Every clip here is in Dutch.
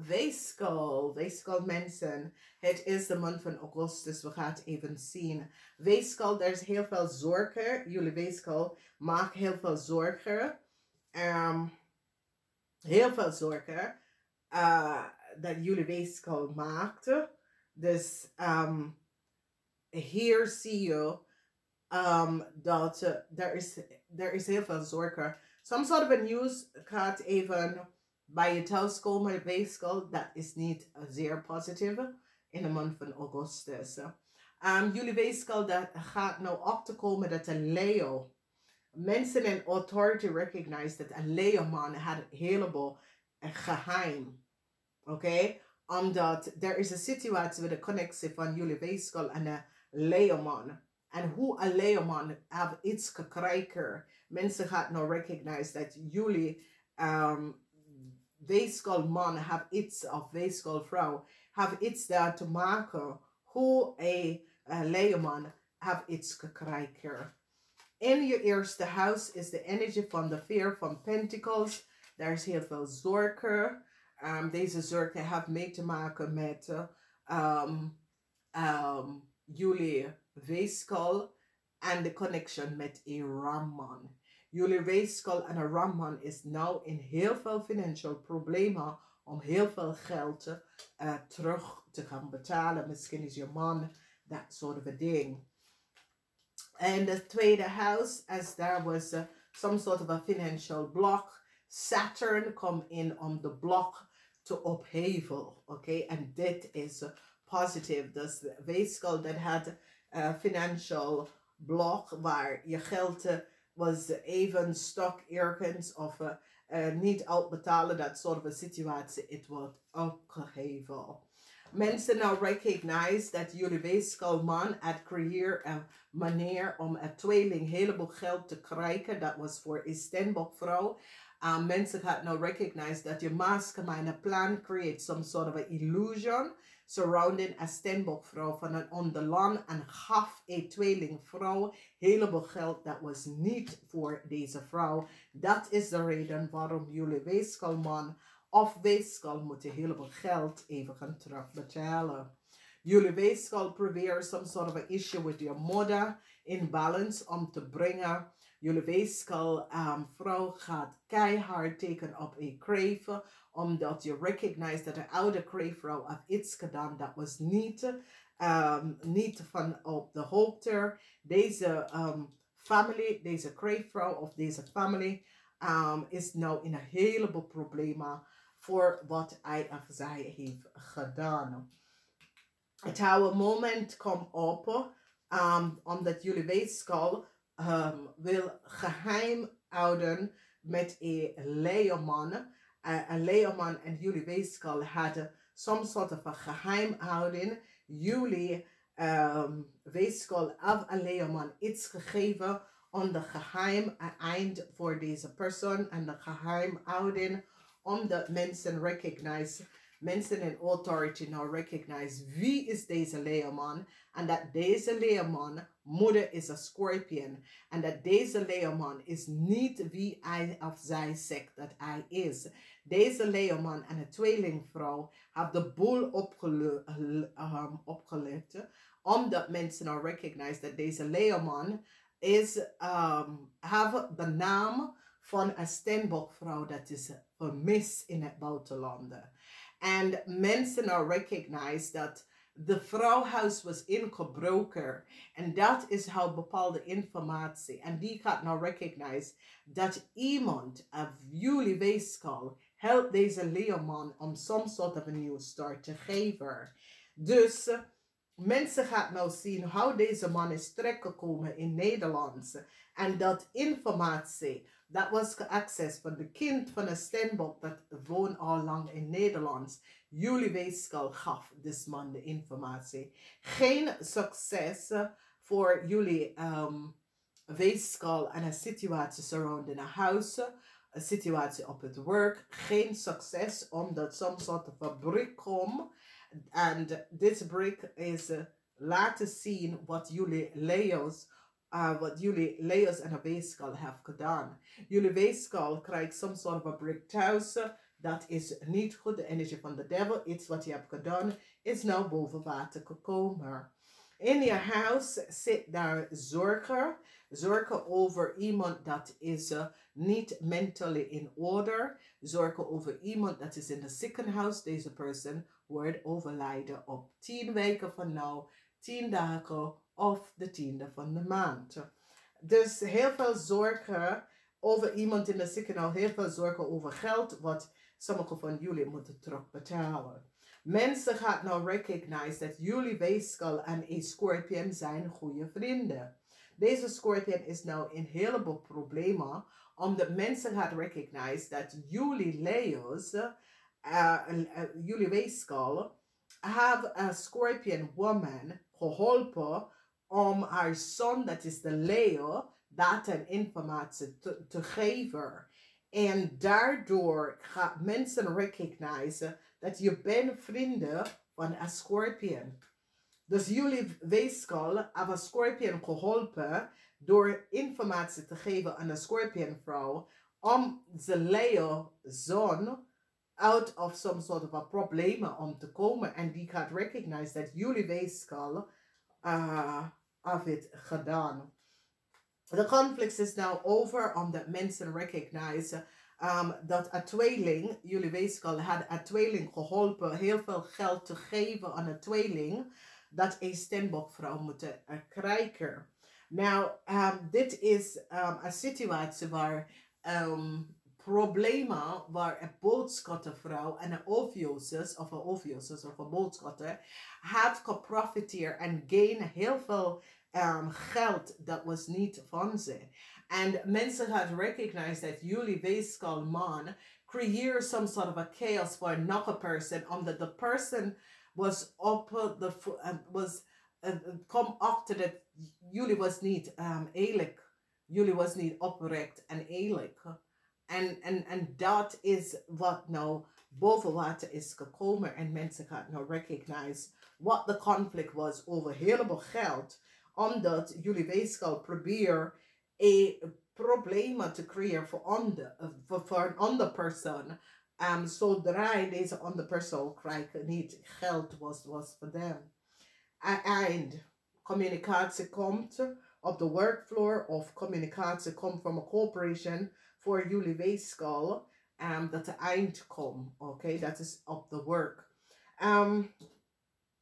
Weegschaal mensen. Het is de maand van Augustus. We gaan het even zien. Weegschaal, er is heel veel zorgen. Jullie Weegschaal maakt heel veel zorgen. Heel veel zorgen. Dat jullie Weegschaal maakt. Dus hier zie je dat er is heel veel zorgen. Some sort of a news gaat even bij je thuis komen, Weegschaal. Dat is niet zeer positief in de maand van Augustus. Jullie Weegschaal, dat gaat nou op te komen dat een Leo, mensen in authority recognize dat een Leo man had een heleboel geheim. Oké? Omdat er is een situatie met de connectie van jullie Weegschaal en een Leo man. En hoe een Leo man heeft iets gekregen. Mensen gaan nou recognize dat jullie Weegschaal man heeft iets, of Weegschaal vrouw, heeft iets daar te maken. Hoe een Leo man heeft iets gekregen. In je eerste huis is de energie van de Vier van Pentacles. Daar is heel veel zorgen. Deze zorgen hebben mee te maken met jullie Weegschaal en de connection met een Ramman. Jullie Weegschaal en een Ramman is nou in heel veel financieel problemen om heel veel geld terug te gaan betalen. Misschien is je man dat soort of ding. En de tweede huis, as there was some sort of a financial block, Saturn komt in om de blok te opheven. Oké, en dit is positief. Dus de Weegschaal dat had financial block waar je geld was even stok ergens of niet uitbetalen. Dat soort van situatie. Het wordt opgeheven. Mensen nou recognize dat jullie Weegschaal man had creëerd een manier om een tweeling heleboel geld te krijgen. Dat was voor een Steenbok vrouw. Mensen gaan nou recognize dat je mastermind plan create some sort of an illusion surrounding a Steenbok vrouw van een onderland en gaf een tweeling vrouw heleboel geld. Dat was niet voor deze vrouw. Dat is de reden waarom jullie Weegschaal man of Weegschaal moeten heleboel geld even gaan terugbetalen. Jullie Weegschaal probeert some sort of an issue with your mother in balance om te brengen. Jullie Weegschaal vrouw gaat keihard tekenen op een crave, omdat je recognize dat de oude crave vrouw heeft iets gedaan dat was niet van op de hoogte. Deze family, deze crave vrouw of deze family is nou in een heleboel problemen voor wat hij of zij heeft gedaan. Het oude moment komt op omdat jullie Weegschaal wil geheim houden met een Leeuwman. Een Leeuwman en jullie Weegschaal hadden some sort of een geheimhouding. Jullie Weegschaal heeft een Leeuwman iets gegeven om de geheim eind voor deze persoon en de geheimhouding omdat mensen recognize. Mensen in authority now recognize wie is deze Leeuwman. En dat deze Leeuwman moeder is een Scorpion. En dat deze Leeuwman is niet wie hij of zij zegt dat hij is. Deze Leeuwman en een tweelingvrouw hebben de boel opgelegd. Omdat mensen nou recognize dat deze Leeuwman is, hebben de naam van een Steenbokvrouw dat is vermist in het buitenland. En mensen nou recognize dat de vrouwhuis was ingebroken. En dat is how bepaalde informatie. En die gaat nou recognize dat iemand of jullie Weegschaal helpt deze Leeuwman om some sort of a new start te geven. Dus mensen gaan nou zien hoe deze man is terechtgekomen in Nederland. En dat informatie, dat was geaccessed van de kind van een Steenbok dat woont al lang in Nederland. Jullie Weegschaal gaf deze man de informatie. Geen succes voor jullie Weegschaal en een situatie surrounding een huis, een situatie op het werk. Geen succes omdat some sort of a break komt. En dit break is laten zien wat jullie Leo's en een Weegschaal hebben gedaan. Jullie Weegschaal krijgt some sort of a break thuis. dat is niet goed. De energie van de devil, iets wat je hebt gedaan, is nou boven water gekomen. In je huis zit daar zorgen. Zorgen over iemand dat is niet mentally in order. Zorgen over iemand dat is in het ziekenhuis. Deze persoon wordt overlijden op 10 weken van nou, 10 dagen of de 10e van de maand. Dus heel veel zorgen over iemand in de ziekenhuis. Heel veel zorgen over geld wat sommige van jullie moeten terugbetalen. Mensen gaan nou recognize dat jullie Weegschaal en een Scorpion zijn goede vrienden. Deze Scorpion is nou in een heleboel problemen, omdat mensen gaan recognize dat jullie Leo's, jullie Weegschaal, have a Scorpion woman geholpen om haar zoon, dat is de Leo, data en informatie te geven. En daardoor gaan mensen recognize dat je bent vrienden van een Scorpion. Dus jullie Weegschaal hebben een Scorpion geholpen door informatie te geven aan een Scorpion vrouw om de Leo zoon out of some sort of a problemen om te komen. En die gaat recognize dat jullie Weegschaal heeft het gedaan. De conflict is nou over omdat mensen recognize dat een tweeling, jullie Weegschaal had een tweeling geholpen heel veel geld te geven aan een tweeling dat een steenbokvrouw moet krijgen. Nou, dit is een situatie waar problemen waar een boodschattenvrouw en een Augustus of een boodschatter had geprofiteerd en gain heel veel geld dat was niet van ze. En mensen gaan recognize dat jullie Weegschaal man creëer some sort of a chaos for another person, omdat the person was op de kom achter dat jullie was niet eerlijk, jullie was niet oprecht en eerlijk. En dat is wat nou boven water is gekomen en mensen gaan nou recognize wat de conflict was over heleboel geld, omdat jullie Weegschaal probeer een probleem te creëren voor een andere persoon. Zodra deze andere persoon krijgt niet geld was voor them. En communicatie komt op de workfloor of communicatie komt van een corporation voor jullie Weegschaal. Dat de eind komt. Oké, dat is op de work.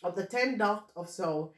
Op de 10 dag of zo.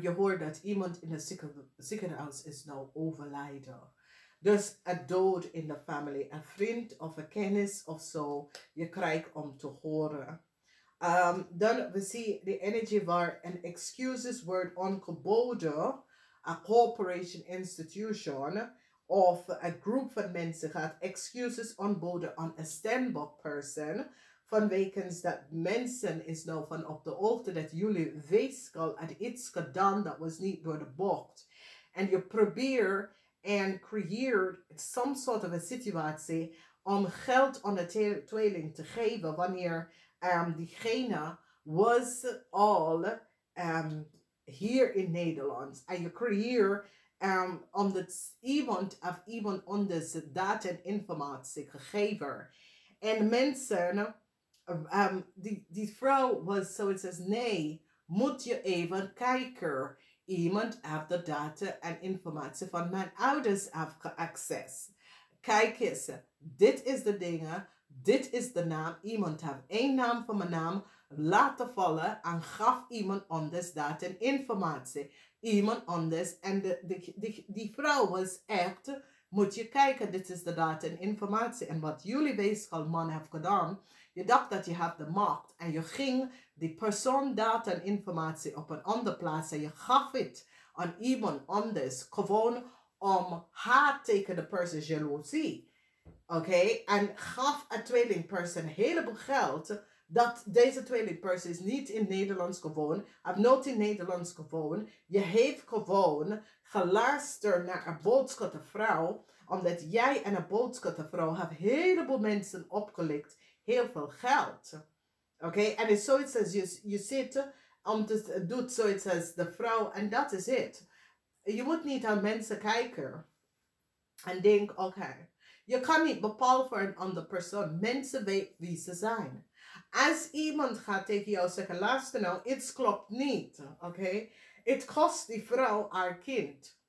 Je hoort dat iemand in het ziekenhuis is nou overlijden. Dus een dood in de familie. Een vriend of een kennis of zo. Je krijgt om te horen. Dan we zien de energie waar een excuses wordt aangeboden. Een corporation institution. Of een groep van mensen gaat excuses aanboden aan een standbook person. Vanwege dat mensen is nou van op de hoogte dat jullie Weegschaal had iets gedaan dat was niet door de bocht. En je probeert en creëert some sort of a situatie om geld aan de tweeling te geven wanneer diegene was al hier in Nederland. En je creëert omdat iemand anders data en informatie gegeven. En mensen, die vrouw was zoiets als, nee, moet je even kijken. Iemand heeft de data en informatie van mijn ouders access. Kijk eens, dit is de dingen, dit is de naam. Iemand heeft één naam van mijn naam laten vallen en gaf iemand anders data en informatie. Iemand anders. En die vrouw was echt, moet je kijken, dit is de data en informatie. En wat jullie Weegschaal man heeft gedaan, je dacht dat je hebt de macht. En je ging die persoon data en informatie op een andere plaats. En je gaf het aan iemand anders. Gewoon om haar tegen de persoon jaloezie. Oké? En gaf een tweelingpersoon een heleboel geld. Dat deze tweelingpersoon is niet in Nederlands gewoon. Heeft nooit in Nederlands gewoon. Je heeft gewoon geluisterd naar een boodschappenvrouw. Omdat jij en een boodschappenvrouw hebben een heleboel mensen opgelikt. Heel veel geld. Oké? En het is zoiets als je zit om te doen zoiets als de vrouw. En dat is het. Je moet niet aan mensen kijken. En denk, oké. Je kan niet bepalen voor een andere persoon. Mensen weten wie ze zijn. Als iemand gaat tegen jou zeggen, luister nou, iets klopt niet. Oké? Het kost die vrouw haar kind.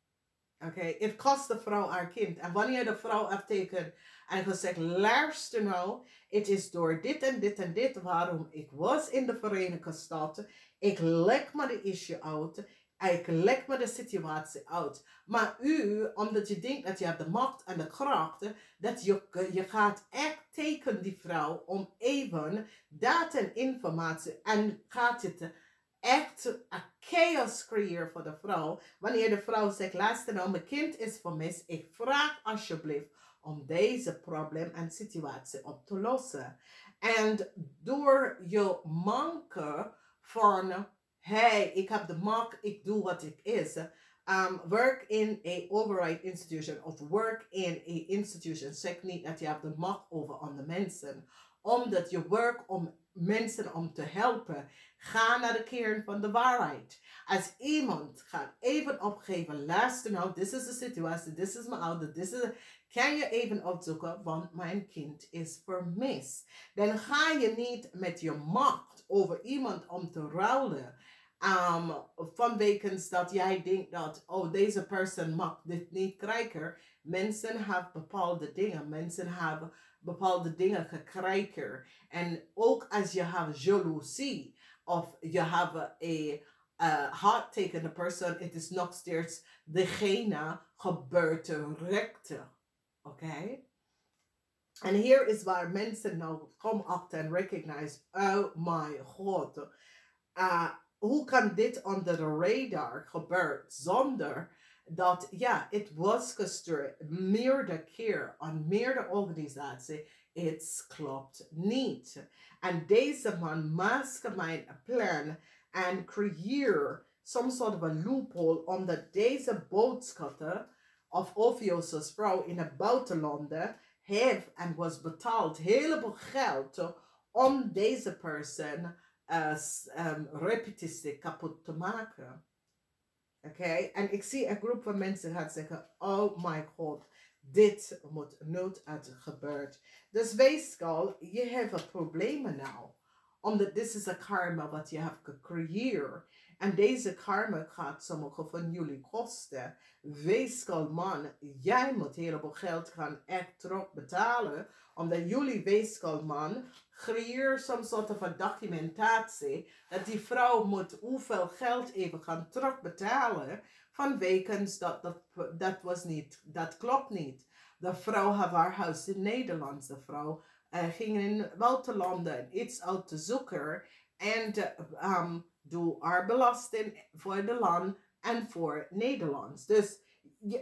Oké? Het kost de vrouw haar kind. En wanneer de vrouw heeft tegen en gezegd, luister nou, het is door dit en dit en dit waarom ik was in de Verenigde Staten. Ik leg me de issue uit. Ik leg me de situatie uit. Maar u, omdat je denkt dat je hebt de macht en de kracht, dat je gaat echt tegen die vrouw om even data en informatie en gaat het echt een chaos creëren voor de vrouw. Wanneer de vrouw zegt, luister nou, mijn kind is vermist. Ik vraag alsjeblieft om deze probleem en situatie op te lossen. En door je manke van, hey, ik heb de macht, ik doe wat ik is. Work in a override institution of work in a institution. Zeg niet dat je hebt de macht over andere mensen. Omdat je werkt om mensen om te helpen. Ga naar de kern van de waarheid. Als iemand gaat even opgeven, luister nou, dit is de situatie, dit is mijn ouder, dit is kan je even opzoeken, want mijn kind is vermist. Dan ga je niet met je macht over iemand om te ruilen. Vanwege dat jij denkt dat, oh, deze persoon mag dit niet krijgen. Mensen hebben bepaalde dingen. Mensen hebben bepaalde dingen gekregen. En ook als je hebt jaloezie of je hebt een haat tegen de persoon, het is nog steeds degene gebeurt te rechten. Oké? En hier is waar mensen nou komen achter en recognize, oh my god, hoe kan dit onder de radar gebeuren zonder dat, ja, het was gestuurd meerdere keer aan meerdere organisaties. Het klopt niet. En deze man mastermind een plan en creëer some sort of a loophole omdat deze boodschappen of Ophios' vrouw in het buitenlanden heeft en was betaald heleboel geld om deze persoon repetitie kapot te maken. Oké? En ik zie een groep van mensen gaat zeggen, oh my god, dit moet nooit uit gebeuren. Dus Weegschaal, je hebt problemen nou. Omdat dit is een karma wat je hebt gecreëerd. En deze karma gaat sommige van jullie kosten. Weegschaal man, jij moet heleboel geld gaan echt terugbetalen. Omdat jullie Weegschaal man creëer some soort van documentatie. Dat die vrouw moet hoeveel geld even gaan terugbetalen. Vanwege dat klopt niet. De vrouw had haar huis in Nederland. De vrouw ging in buitenlanden iets uit te zoeken. En doe haar belasting voor de land en voor Nederlands. Dus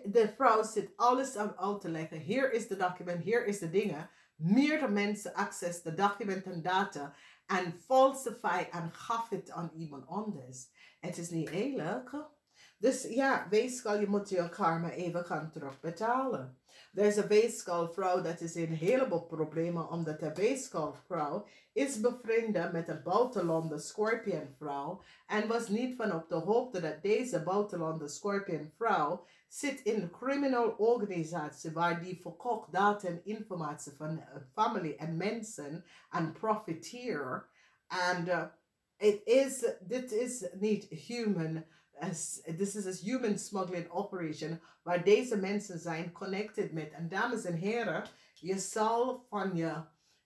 de vrouw zit alles aan uit te leggen. Hier is de document, hier is de dingen. Meerdere mensen access de documenten en data en falsify en gaf het aan iemand anders. Het is niet eerlijk. Dus ja, Weegschaal, je moet je karma even gaan terugbetalen. Er is een Weegschaal vrouw dat is in een heleboel problemen, omdat de Weegschaal vrouw is bevriend met een buitenlandse Scorpion vrouw en was niet van op de hoogte dat deze buitenlandse Scorpion vrouw zit in een criminal organisatie waar die verkoopt data en informatie van familie en mensen en profiteer. En dit is niet human. This is a human smuggling operation waar deze mensen zijn connected met. En dames en heren, je zal van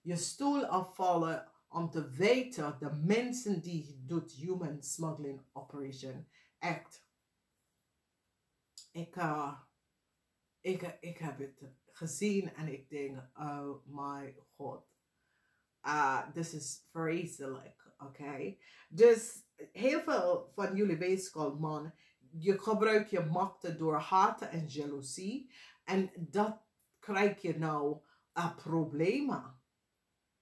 je stoel afvallen om te weten de mensen die doet human smuggling operation. Echt. Ik heb het gezien en ik denk, oh my god. This is vreselijk, oké? Dus heel veel van jullie Weegschaal man, je gebruikt je machten door haat en jaloezie. En dat krijg je nou problemen.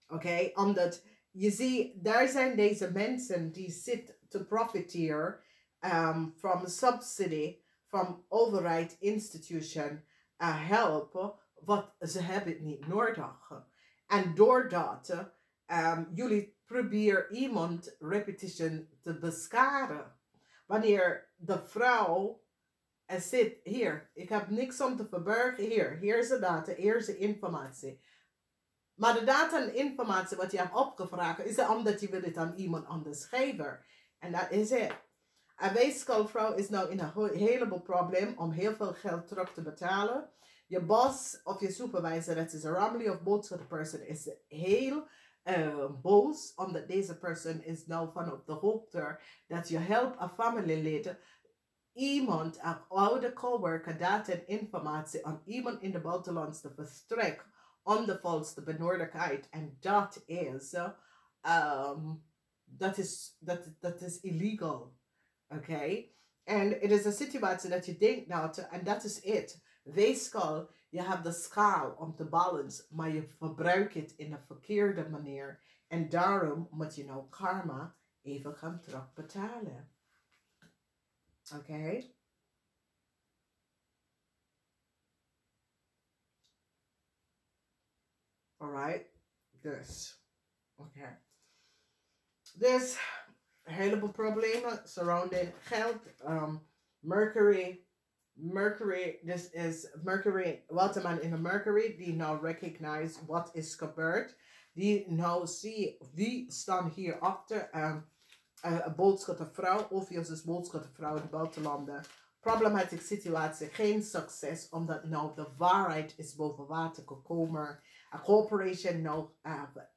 Oké? Omdat je ziet, daar zijn deze mensen die zitten te profiteren from subsidy, from override institution, helpen, wat ze hebben niet nodig. En doordat jullie proberen iemand repetition te beschadigen. Wanneer de vrouw zit hier. Ik heb niks om te verbergen. Hier is de data, hier is de informatie. Maar de data en informatie wat je hebt opgevraagd, is het omdat je wil het aan iemand anders geven. En dat is het. Een weegskalvrouw is nou in een heleboel probleem om heel veel geld terug te betalen. Je boss of je supervisor, dat is een family of both person, is heel boos. Omdat deze person is nou van op de hoogte dat je helpt een familielid. Iemand, een oude coworker, data en informatie aan iemand in de buitenland te verstrekken. Om de volste benodigdheid. En dat is illegal. Oké? En het is een situatie dat je denkt nou, en dat is het. Weegschaal, je hebt de schaal om te balancen, maar je verbruikt het in een verkeerde manier. En daarom moet je nou karma even gaan terugbetalen. Oké? Alright? Dus. Oké. Dus, een heleboel problemen surrounding geld. Mercury, this is Mercury, wat een man in de Mercury, die nou recognize wat is gebeurd. Die nou zie wie staan hier achter. Een boodschappevrouw, of je is boodschappevrouw in de buitenlanden. Problematische situatie, geen succes, omdat nou de waarheid is boven water gekomen. Een corporation nou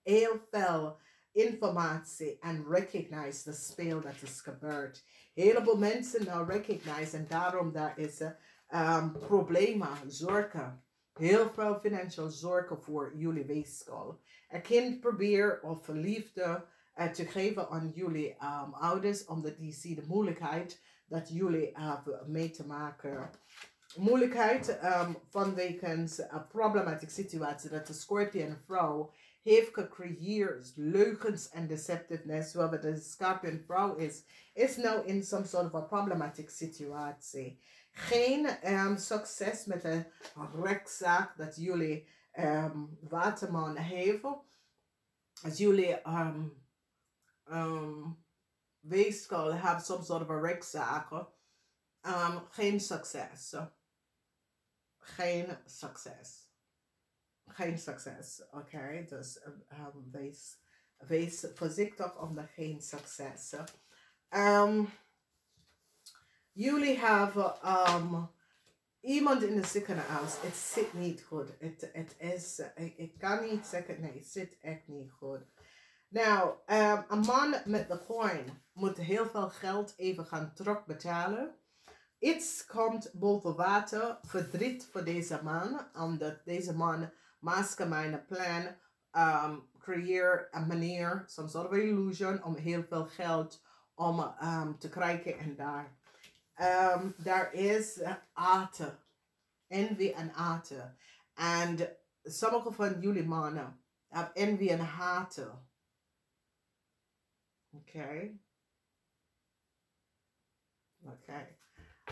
heel veel informatie en recognize de speel dat is gebeurd. Heleboel mensen nou recognize en daarom daar is problemen, zorgen. Heel veel financieel zorgen voor jullie weegschaal. Een kind probeert of liefde te geven aan jullie ouders, omdat die zien de moeilijkheid dat jullie hebben mee te maken. Moeilijkheid vanwege een problematische situatie dat de Scorpion vrouw heeft gecreëerd, leugens en deceptiveness, waarbij de Scorpion vrouw is nou in some sort of a problematic situatie. Geen succes met de rechtszaak dat jullie waterman hebben. Als jullie weegschaal hebben some sort of a rechtszaak, geen succes. Geen succes. Geen succes. Oké, dus wees voorzichtig om de geen succes. Jullie hebben iemand in de ziekenhuis. Het zit niet goed. Ik kan niet zeggen, nee, het zit echt niet goed. Nou, een man met de coin moet heel veel geld even gaan terugbetalen. Iets komt boven water, verdriet voor deze man, omdat deze man mastermind plan creëert een manier, some sort of illusion, om heel veel geld om te krijgen en daar. Daar is aten, envy en aten. En sommige van jullie mannen hebben envy en haten. Oké. Oké.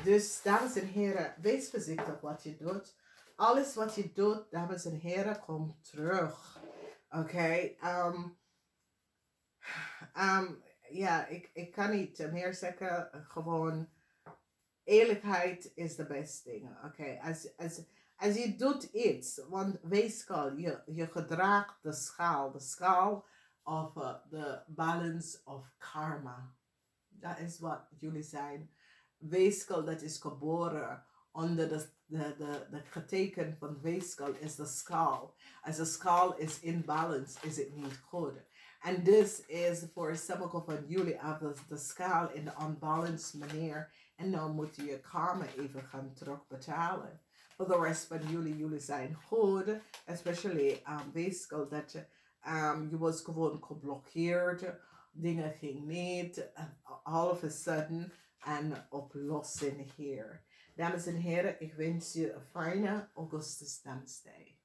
Dus, dames en heren, wees voorzichtig wat je doet. Alles wat je doet, dames en heren, komt terug. Oké. Ja, ik kan niet meer zeggen. Gewoon, eerlijkheid is de beste ding. Oké. Als je doet iets, want weegschaal, je gedraagt de schaal of the balance of karma. Dat is wat jullie zijn. Weegschaal dat is geboren onder de geteken van weegschaal is de schaal. Als de schaal is in balance, is het niet goed. En dus is voor sommige van jullie hebben de schaal in de unbalanced manier. En dan moet je karma even gaan terugbetalen. Voor de rest van jullie zijn goed. Especially weegschaal dat je was gewoon geblokkeerd. Dingen gingen niet. All of a sudden. En oplossing hier. Dames en heren, ik wens je een fijne Augustus Dansday.